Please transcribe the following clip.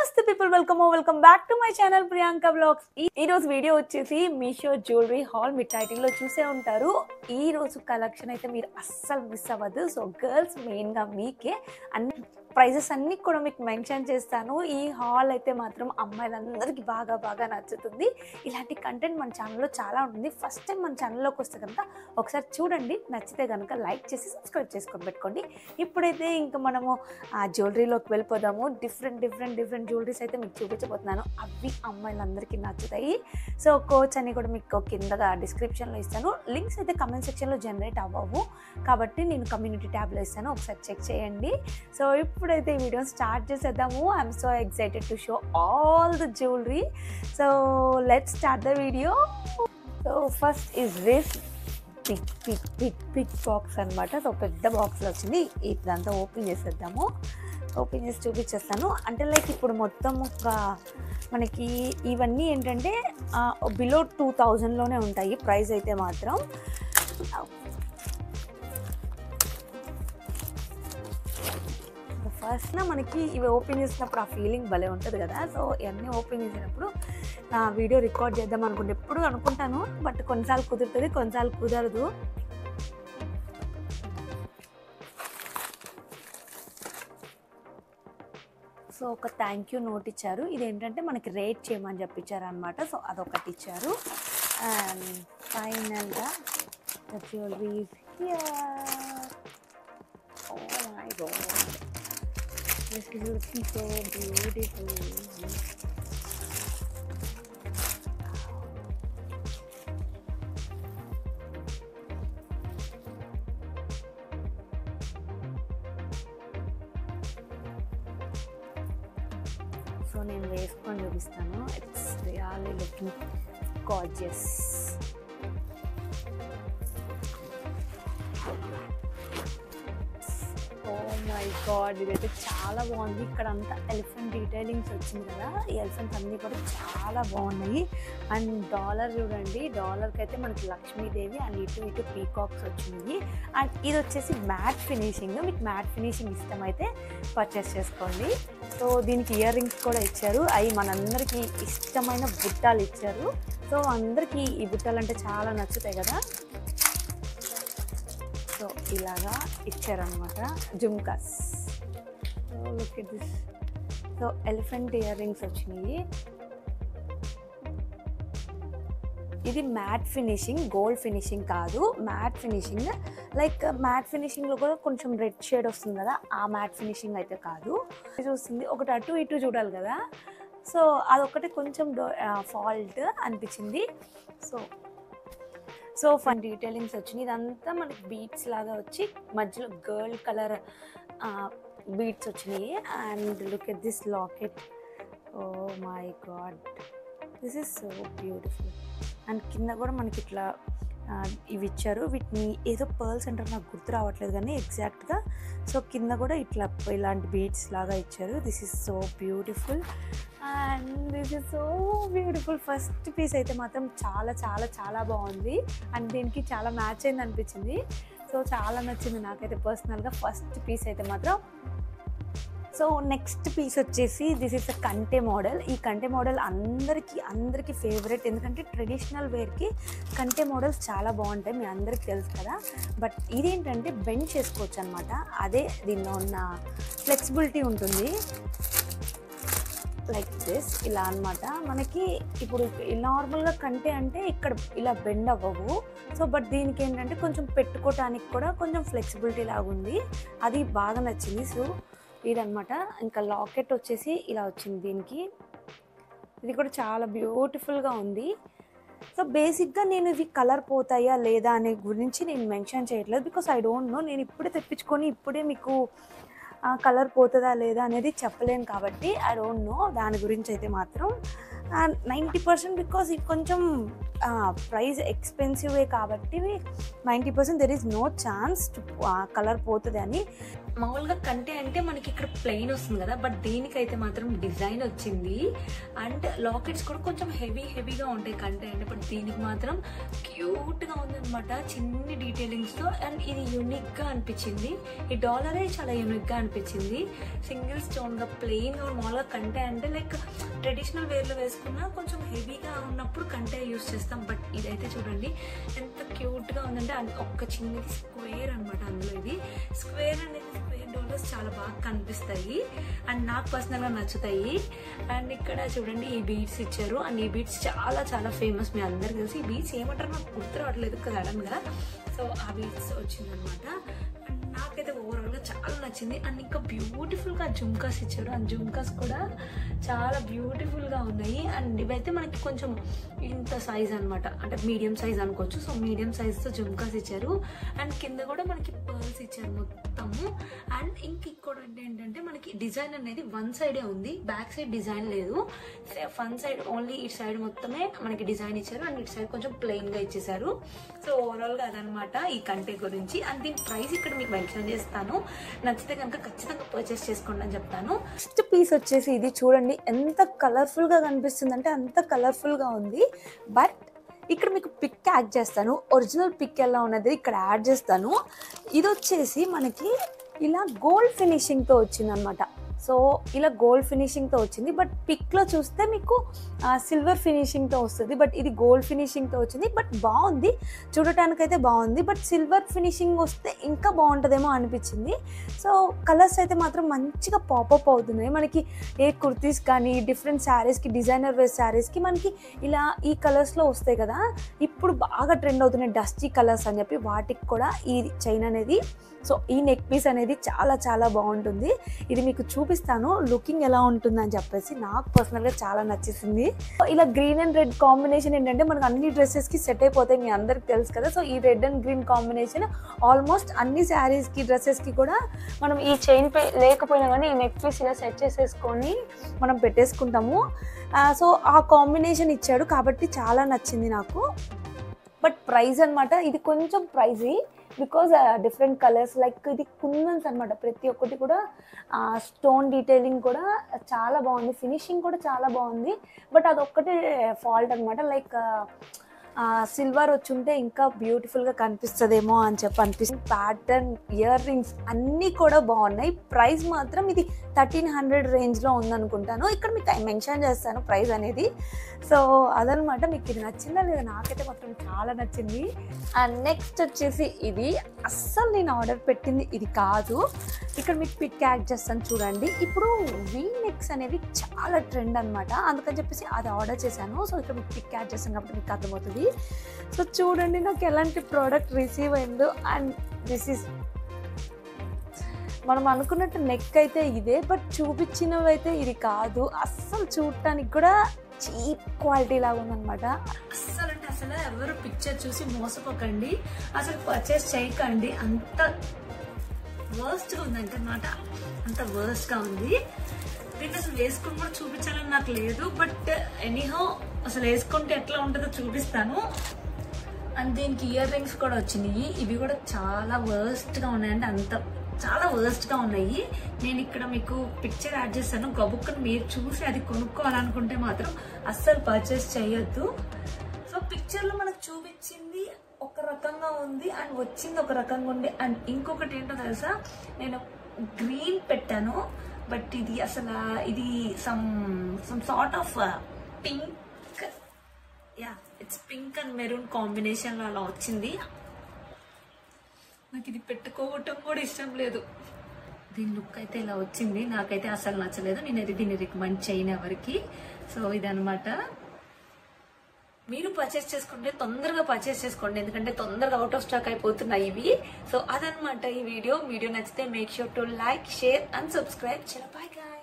నమస్తే people welcome back to my channel Priyanka blogs. ఈ రోజు వీడియో వచ్చేసి మీషో జ్యువెలరీ హాల్. మీరు టైటిల్ లో చూసే ఉంటారు. ఈ రోజు కలెక్షన్ అయితే మీరు అస్సలు మిస్ అవ్వద్దు. సో గర్ల్స్ మెయిన్ గా మీకే అన్ని ప్రైజెస్ అన్ని కూడా మీకు మెన్షన్ చేస్తాను. ఈ హాల్ అయితే మాత్రం అమ్మాయిలందరికీ బాగా నచ్చుతుంది. ఇలాంటి కంటెంట్ మన ఛానల్లో చాలా ఉంటుంది. ఫస్ట్ టైం మన ఛానల్లోకి వస్తే కనుక ఒకసారి చూడండి, నచ్చితే కనుక లైక్ చేసి సబ్స్క్రైబ్ చేసుకొని పెట్టుకోండి. ఇప్పుడైతే ఇంకా మనము ఆ జ్యువెలరీలోకి వెళ్ళిపోదాము. డిఫరెంట్ జ్యువెలరీస్ అయితే మీకు చూపించబోతున్నాను. అవి అమ్మాయిలందరికీ నచ్చుతాయి. సో కోచ్ అని కూడా మీకు కిందగా డిస్క్రిప్షన్లో ఇస్తాను. లింక్స్ అయితే కమెంట్ సెక్షన్లో జనరేట్ అవ్వవు కాబట్టి నేను కమ్యూనిటీ ట్యాబ్లో ఇస్తాను, ఒకసారి చెక్ చేయండి. సో ఇప్పుడైతే ఈ వీడియో స్టార్ట్ చేసేద్దాము. I'm so excited to show all the jewellery. So let's start the video. So first is this big box అనమాట. సో పెద్ద బాక్స్లో వచ్చింది. ఇదంతా ఓపెన్ చేసేద్దాము. ఓపెన్ చేసి చూపించేస్తాను. అంటే లైక్ ఇప్పుడు మొత్తం ఒక మనకి ఇవన్నీ ఏంటంటే బిలో 2000లోనే ఉంటాయి ప్రైస్ అయితే మాత్రం. ఫస్ట్ మనకి ఇవి ఓపెన్ చేసినప్పుడు ఆ ఫీలింగ్ భలే ఉంటుంది కదా. సో ఇవన్నీ ఓపెన్ చేసినప్పుడు వీడియో రికార్డ్ చేద్దాం అనుకుంటే ఎప్పుడు అనుకుంటాను, బట్ కొన్నిసార్లు కుదురుతుంది, కొన్నిసార్లు కుదరదు. సో ఒక థ్యాంక్ యూ నోట్ ఇచ్చారు. ఇదేంటంటే మనకి రేట్ చేయమని చెప్పించారు అనమాట. సో అదొకటి ఇచ్చారు. అండ్ ఫైనల్గా the jewellery is here. Oh my god, this is looking so beautiful. So నేను వేసుకొని చూపిస్తాను. It's really looking gorgeous. Oh my god, ఇదైతే చాలా బాగుంది. ఇక్కడ అంతా ఎలిఫెంట్ డీటెయిలింగ్స్ వచ్చింది కదా. ఈ ఎలిఫెంట్స్ అన్నీ కూడా చాలా బాగున్నాయి. అండ్ డాలర్ చూడండి, డాలర్కి అయితే మనకి లక్ష్మీదేవి అండ్ ఇటు పీకాక్స్ వచ్చినాయి. అండ్ ఇది వచ్చేసి మ్యాట్ ఫినిషింగ్. మీకు మ్యాట్ ఫినిషింగ్ ఇష్టమైతే పర్చేస్ చేసుకోండి. సో దీనికి ఇయర్ రింగ్స్ కూడా ఇచ్చారు. అవి మనందరికీ ఇష్టమైన బుట్టాలు ఇచ్చారు. సో అందరికీ ఈ బుట్టాలు అంటే చాలా నచ్చుతాయి కదా. సో ఇలాగా ఇచ్చారనమాట jhumkas. So look at this. So elephant ear rings వచ్చినాయి. ఇది మ్యాట్ ఫినిషింగ్, గోల్డ్ ఫినిషింగ్ కాదు, మ్యాట్ ఫినిషింగ్. లైక్ మ్యాట్ ఫినిషింగ్లో కూడా కొంచెం రెడ్ షేడ్ వస్తుంది కదా, ఆ మ్యాట్ ఫినిషింగ్ అయితే కాదు. చూస్తుంది ఒకటి అటు ఇటు చూడాలి కదా. సో అదొకటి కొంచెం ఫాల్ట్ అనిపించింది. సో ఫన్ డీటెయిలింగ్స్ వచ్చినాయి. ఇదంతా మనకి బీట్స్ లాగా వచ్చి మధ్యలో గర్ల్ కలర్ బీట్స్ వచ్చినాయి. And look at this locket. Oh my god, this is so beautiful. And కింద కూడా మనకి ఇట్లా ఇవి ఇచ్చారు. వీటిని ఏదో పర్ల్స్ అంటారు, నాకు గుర్తు రావట్లేదు కానీ ఎగ్జాక్ట్గా. సో కింద కూడా ఇలాంటి బీట్స్ లాగా ఇచ్చారు. This is so beautiful and this is so beautiful. First piece అయితే మాత్రం చాలా బాగుంది. అండ్ దీనికి చాలా మ్యాచ్ అయింది అనిపించింది. సో చాలా నచ్చింది నాకైతే పర్సనల్గా ఫస్ట్ పీస్ అయితే మాత్రం. సో నెక్స్ట్ పీస్ వచ్చేసి దిస్ ఇస్ అ కంటే మోడల్. ఈ కంటే మోడల్ అందరికీ ఫేవరెట్. ఎందుకంటే ట్రెడిషనల్ వేర్కి కంటే మోడల్స్ చాలా బాగుంటాయి, మీ అందరికీ తెలుసు కదా. బట్ ఇదేంటంటే బెండ్ చేసుకోవచ్చు అనమాట. అదే దీనిలో ఉన్న ఫ్లెక్సిబిలిటీ ఉంటుంది. లైక్ దిస్ ఇలా అనమాట. మనకి ఇప్పుడు నార్మల్గా కంటే అంటే ఇక్కడ ఇలా బెండ్ అవ్వవు. సో బట్ దీనికి ఏంటంటే కొంచెం పెట్టుకోవటానికి కూడా కొంచెం ఫ్లెక్సిబిలిటీ లాగా ఉంది. అది బాగా నచ్చింది. సో ఇదనమాట. ఇంకా లాకెట్ వచ్చేసి ఇలా వచ్చింది దీనికి. ఇది కూడా చాలా బ్యూటిఫుల్గా ఉంది. సో బేసిక్గా నేను ఇవి కలర్ పోతాయా లేదా అనే గురించి నేను మెన్షన్ చేయట్లేదు, బికాస్ ఐ డోంట్ నో. నేను ఇప్పుడే తెప్పించుకొని ఇప్పుడే మీకు కలర్ పోతుందా లేదా అనేది చెప్పలేను కాబట్టి ఐ డోంట్ నో దాని గురించి అయితే మాత్రం. 90% బికాస్ ఇది కొంచెం ప్రైస్ ఎక్స్పెన్సివే కాబట్టి 90% there is no chance colour పోతుంది అని. మామూలుగా కంటే అంటే మనకి ఇక్కడ ప్లెయిన్ వస్తుంది కదా, బట్ దీనికైతే మాత్రం డిజైన్ వచ్చింది. అండ్ లాకెట్స్ కూడా కొంచెం హెవీగా ఉంటాయి కంటే అంటే, బట్ దీనికి మాత్రం క్యూట్గా ఉందన్నమాట, చిన్ని డీటెయిలింగ్స్తో. అండ్ ఇది యూనిక్గా అనిపించింది, ఈ డాలరే చాలా యూనిక్గా అనిపించింది. సింగిల్ స్టోన్గా ప్లెయిన్గా మామూలుగా కంటే అంటే లైక్ ట్రెడిషనల్ వేర్లో వేసుకున్నా కొంచెం హెవీగా ఉన్నప్పుడు కంటే యూస్ చేస్తాం, బట్ ఇదైతే చూడండి ఎంత క్యూట్గా ఉందంటే. ఒక్క చిన్నది స్క్వేర్ అనమాట, అందులో ఇది స్క్వేర్ అనేది డాలర్స్ చాలా బాగా కనిపిస్తాయి అండ్ నాకు పర్సనల్గా నచ్చుతాయి. అండ్ ఇక్కడ చూడండి ఈ బీడ్స్ ఇచ్చారు, అండ్ ఈ బీడ్స్ చాలా చాలా ఫేమస్, మీ అందరికి తెలిసి. ఈ బీడ్స్ ఏమంటారు నాకు గుర్తు రావట్లేదు సడన్గా. సో ఆ బీడ్స్ వచ్చిందనమాట. అండ్ నాకైతే ఓవరాల్గా చాలా నచ్చింది. అండ్ ఇంకా బ్యూటిఫుల్గా జుమ్కాస్ ఇచ్చారు, అండ్ జుమ్కాస్ కూడా చాలా బ్యూటిఫుల్గా ఉన్నాయి. అండ్ ఇవైతే మనకి కొంచెం ఇంత సైజ్ అనమాట, అంటే మీడియం సైజ్ అనుకోవచ్చు. సో మీడియం సైజ్తో జుమ్కాస్ ఇచ్చారు. అండ్ కింద కూడా మనకి పర్ల్స్ ఇచ్చారు మొత్తము. అండ్ ఇంకోటి ఏంటంటే మనకి డిజైన్ అనేది వన్ సైడే ఉంది, బ్యాక్ సైడ్ డిజైన్ లేదు. ఫ్రంట్ సైడ్ ఓన్లీ ఇటు సైడ్ మొత్తమే మనకి డిజైన్ ఇచ్చారు, అండ్ ఇటు సైడ్ కొంచెం ప్లెయిన్గా ఇచ్చేసారు. సో ఓవరాల్గా అదనమాట ఈ కంటే గురించి. అండ్ దీని ప్రైస్ ఇక్కడ మీకు మెన్షన్ చేస్తాను, నచ్చితే కనుక ఖచ్చితంగా పర్చేస్ చేసుకోండి అని చెప్తాను. నెక్స్ట్ పీస్ వచ్చేసి ఇది చూడండి ఎంత కలర్ఫుల్గా కనిపిస్తుంది అంటే అంత కలర్ఫుల్గా ఉంది. బట్ ఇక్కడ మీకు పిక్ యాడ్ చేస్తాను, ఒరిజినల్ పిక్ ఎలా ఉన్నది ఇక్కడ యాడ్ చేస్తాను. ఇది వచ్చేసి మనకి ఇలా గోల్డ్ ఫినిషింగ్తో వచ్చింది అనమాట. సో ఇలా గోల్డ్ ఫినిషింగ్తో వచ్చింది, బట్ పిక్లో చూస్తే మీకు సిల్వర్ ఫినిషింగ్తో వస్తుంది, బట్ ఇది గోల్డ్ ఫినిషింగ్తో వచ్చింది. బట్ బాగుంది, చూడటానికైతే బాగుంది, బట్ సిల్వర్ ఫినిషింగ్ వస్తే ఇంకా బాగుంటుందేమో అనిపించింది. సో కలర్స్ అయితే మాత్రం మంచిగా పాపప్ అవుతున్నాయి మనకి. ఏ కుర్తీస్ కానీ డిఫరెంట్ శారీస్కి, డిజైనర్ వేర్ శారీస్కి మనకి ఇలా ఈ కలర్స్లో వస్తాయి కదా, ఇప్పుడు బాగా ట్రెండ్ అవుతున్నాయి డస్టీ కలర్స్ అని చెప్పి, వాటికి కూడా ఈ చైన్ అనేది. సో ఈ నెక్ పీస్ అనేది చాలా చాలా బాగుంటుంది. ఇది మీకు చూపిస్తాను లుకింగ్ ఎలా ఉంటుందని చెప్పేసి, నాకు పర్సనల్గా చాలా నచ్చేసింది. ఇలా గ్రీన్ అండ్ రెడ్ కాంబినేషన్ ఏంటంటే మనకు అన్ని డ్రెస్సెస్కి సెట్ అయిపోతాయి, మీ అందరికి తెలుసు కదా. సో ఈ red and green combination almost అన్ని శారీస్కి, డ్రెస్సెస్కి కూడా మనం ఈ చైన్ లేకపోయినా కానీ ఈ నెక్ పీస్ ఇలా సెట్ చేసేసుకొని మనం పెట్టేసుకుంటాము. సో ఆ కాంబినేషన్ ఇచ్చాడు కాబట్టి చాలా నచ్చింది నాకు. బట్ ప్రైస్ అనమాట ఇది కొంచెం ప్రైజీ, బికాజ్ డిఫరెంట్ కలర్స్ లైక్ ఇది కుందన్స్ అనమాట, ప్రతి ఒక్కటి కూడా స్టోన్ డీటెయిలింగ్ కూడా చాలా బాగుంది, ఫినిషింగ్ కూడా చాలా బాగుంది. బట్ అదొక్కటే ఫాల్ట్ అనమాట, లైక్ సిల్వర్ వచ్చుంటే ఇంకా బ్యూటిఫుల్గా కనిపిస్తుందేమో అని చెప్పి అనిపిస్తుంది. ప్యాటర్న్, ఇయర్ రింగ్స్ అన్నీ కూడా బాగున్నాయి. ప్రైస్ మాత్రం ఇది 1300 రేంజ్లో ఉందనుకుంటాను, ఇక్కడ మీకు మెన్షన్ చేస్తాను ప్రైస్ అనేది. సో అదనమాట, మీకు ఇది నచ్చిందా లేదా? నాకైతే మాత్రం చాలా నచ్చింది. అండ్ నెక్స్ట్ వచ్చేసి ఇది అస్సలు నేను ఆర్డర్ పెట్టింది ఇది కాదు, ఇక్కడ మీకు పిక్ యాడ్ చేస్తాను చూడండి. ఇప్పుడు వీ నెక్స్ అనేవి చాలా ట్రెండ్ అనమాట, అందుకని చెప్పేసి అది ఆర్డర్ చేశాను. సో ఇక్కడ మీకు పిక్ యాడ్ చేస్తాను కాబట్టి మీకు అర్థమవుతుంది. సో చూడండి నాకు ఎలాంటి ప్రోడక్ట్ రిసీవ్ అయిందో. అండ్ దిస్ ఈస్ మనం అనుకున్నట్టు నెక్ అయితే ఇదే, బట్ చూపించినవి అయితే ఇది కాదు. అస్సలు చూడటానికి కూడా చీప్ క్వాలిటీ లాగా ఉందన్నమాట. అస్సలు అంటే అసలు ఎవరు పిక్చర్ చూసి మోసపోకండి, అసలు పర్చేస్ చేయకండి, అంత వర్స్ట్గా ఉందంటే అన్నమాట, అంత వర్స్ట్గా ఉంది. దీన్ని అసలు వేసుకుని కూడా చూపించాలని నాకు లేదు, బట్ ఎనీహో అసలు వేసుకుంటే ఎట్లా ఉంటుందో చూపిస్తాను. అండ్ దీనికి ఇయర్ రింగ్స్ కూడా వచ్చినాయి, ఇవి కూడా చాలా వర్స్ట్గా ఉన్నాయండి, అంత చాలా వర్స్ట్గా ఉన్నాయి. నేను ఇక్కడ మీకు పిక్చర్ యాడ్ చేస్తాను, గబుక్కని మీరు చూసి అది కొనుక్కోవాలనుకుంటే మాత్రం అస్సలు పర్చేస్ చేయొద్దు. సో పిక్చర్లో మనకు చూపించింది ఒక రకంగా ఉంది అండ్ వచ్చింది ఒక రకంగా ఉంది. అండ్ ఇంకొకటి ఏంటో తెలుసా, నేను గ్రీన్ పెట్టాను, బట్ ఇది అసలు ఇది some sort of pink, yeah it's pink and maroon కాంబినేషన్లో అలా వచ్చింది. నాకు ఇది పెట్టుకోవటం కూడా ఇష్టం లేదు. దీని లుక్ అయితే ఇలా వచ్చింది, నాకైతే అసలు నచ్చలేదు, నేనైతే దీన్ని రికమెండ్ చేయను ఎవరికి. సో ఇదనమాట, మీరు పర్చేస్ చేసుకుంటే తొందరగా పర్చేస్ చేసుకోండి, ఎందుకంటే తొందరగా అవుట్ ఆఫ్ స్టాక్ అయిపోతున్నాయి ఇవి. సో అదనమాట ఈ వీడియో నచ్చితే make sure to like, share and subscribe. చలో బాయ్ గాయ్స్.